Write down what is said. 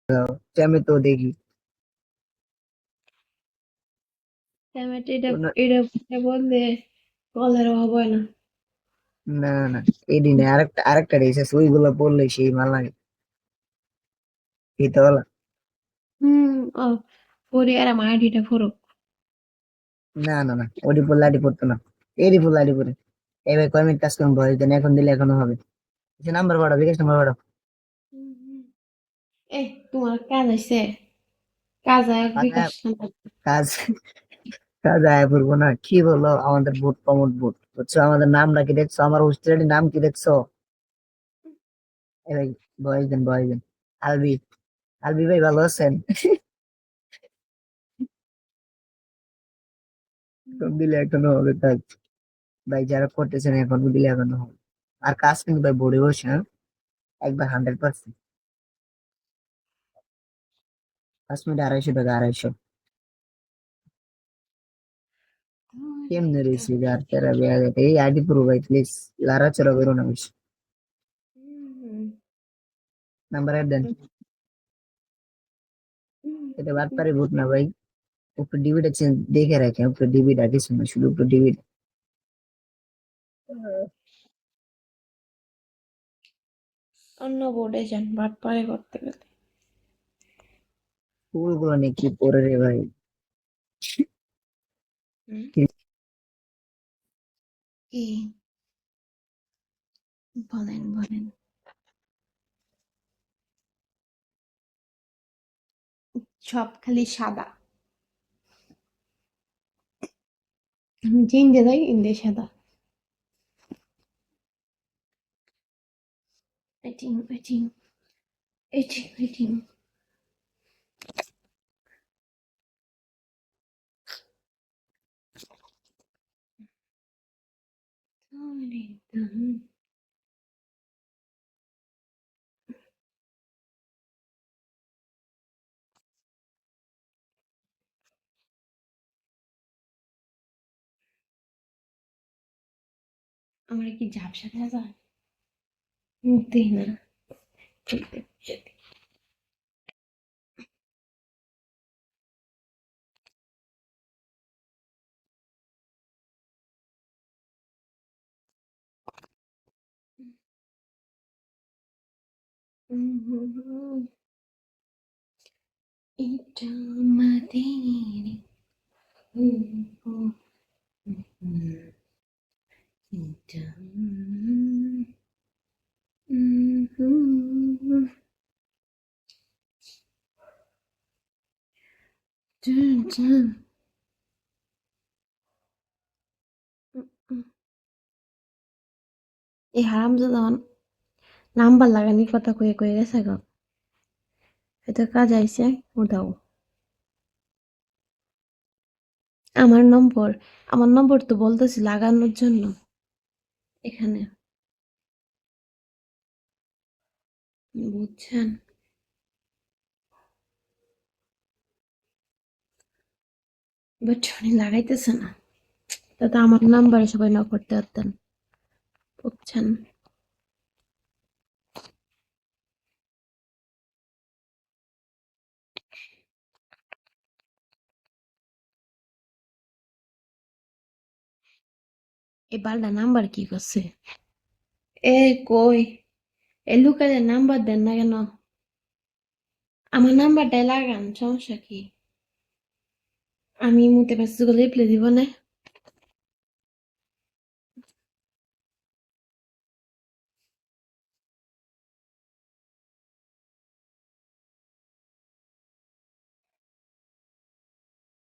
আমি তো দেখি টমেটো এটা কোনো এটা বললে কলের অভাব হয় না। না না এই দিনে আরেকটা রেস আছে ওইগুলো পড়লে সেই মাল লাগে খেতে বলা হুম। ও পরে আর আমার আইডিটা ফরক। না ওডি পড়লে আডি পড়তো না এডি পড়লে আডি পড়ে এবার কয় মিনিট কাজ করুন বয়স দেন এখন দিলে এখনো হবে নাম্বার বাড়াও বিকাশ নাম্বার বাড়াও এ তোমার কাজ আছে, কাজ আর কাজ বিকাশ নাম্বার। কাজ কাজ আয় পড়বো না কি বলো আমাদের ভোট প্রমোট ভোট বুঝছো আমাদের নামটা কি দেখছো আমার হোস্টেলের নাম কি দেখছো এই বয়স দেন আলবি আলবি ভাই ভালো আছেন এখন দিলে এখনো হবে কাজ ভাই যারা করতেছেন এখন দিলে এখনো হবে আর কাজ কিন্তু ভাই বোর্ডে বসে হ্যাঁ? একবার 100%। 5 মিনিট 250 টাকা 250 কেমনে রয়েছে যার তেরা বেয়া এই আইডি প্রো ভাই প্লিজ লারা চড়া বেরো না বেশি নাম্বার অ্যাড দেন এটা বাদ পারে ভোট না ভাই উপরে ডিবিট আছে দেখে রাখেন উপরে ডিবিট আর কিছু না শুধু উপরে ডিবিট অন্য বোর্ডে যান বাট পারে করতে গেলে। ফুলগুলো নিয়ে কি পরে রে ভাই হুম? কি- কি বলেন বলেন। সব খালি সাদা। আমি যে ইন্দে যাই ইন্দে সাদা। এটিং এটিং এটিং এটিং। আমার কি ঝাপসা দেখা যায়? দেই না। এটা আমাদের এটা এই হারামজাদা নাম্বার লাগানি কথা কয়ে কয়ে গেছে গো। হয়তো কাজ আইছে ও দাও আমার নম্বর। আমার নম্বর তো বলতেছি লাগানোর জন্য এখানে, বুঝছেন? বাট উনি লাগাইতেছে না, তাতে আমার নাম্বারে সবাই না করতে পারতেন, বুঝছেন? এই বালটা নাম্বার কি করছে? এ কই এই লুকাদের নাম্বার দেন না কেন? আমার নাম্বারটাই লাগান, সমস্যা কি? আমি মুতে মেসেজ করে রিপ্লাই দিব না।